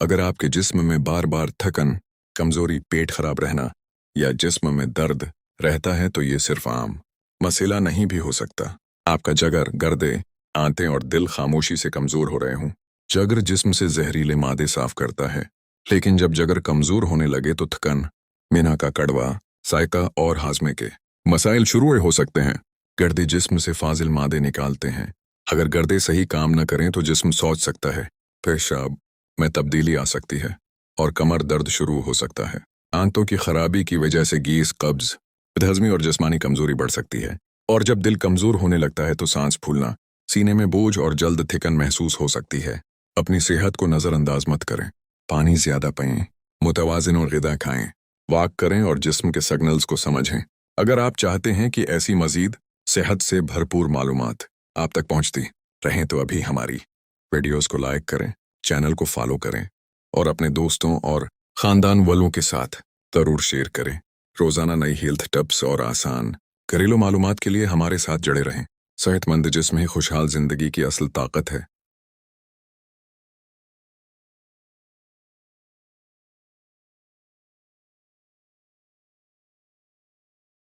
अगर आपके जिस्म में बार बार थकन, कमजोरी, पेट खराब रहना या जिस्म में दर्द रहता है तो ये सिर्फ आम मसला नहीं भी हो सकता। आपका जिगर, गर्दे, आंतें और दिल खामोशी से कमजोर हो रहे हों। जिगर जिस्म से जहरीले मादे साफ करता है, लेकिन जब जिगर कमजोर होने लगे तो थकन, मीना का कड़वा, सायका और हाजमे के मसाइल शुरू हो सकते हैं। गर्दे जिस्म से फाजिल मादे निकालते हैं। अगर गर्दे सही काम न करें तो जिस्म सोच सकता है, पेशाब में तब्दीली आ सकती है और कमर दर्द शुरू हो सकता है। आंतों की खराबी की वजह से गैस, कब्ज, बदहजमी और जिस्मानी कमजोरी बढ़ सकती है। और जब दिल कमजोर होने लगता है तो सांस फूलना, सीने में बोझ और जल्द थिकन महसूस हो सकती है। अपनी सेहत को नज़रअंदाज मत करें। पानी ज्यादा पिएं, मुतवाज़िन और ग़िज़ा खाएं, वॉक करें और जिस्म के सिग्नल्स को समझें। अगर आप चाहते हैं कि ऐसी मज़ीद सेहत से भरपूर मालूमात आप तक पहुंचती रहें तो अभी हमारी वीडियोस को लाइक करें, चैनल को फॉलो करें और अपने दोस्तों और ख़ानदान वालों के साथ ज़रूर शेयर करें। रोज़ाना नई हेल्थ टिप्स और आसान घरेलू मालूमात के लिए हमारे साथ जुड़े रहें। सेहतमंद जिस्म ही खुशहाल ज़िंदगी की असल ताकत है।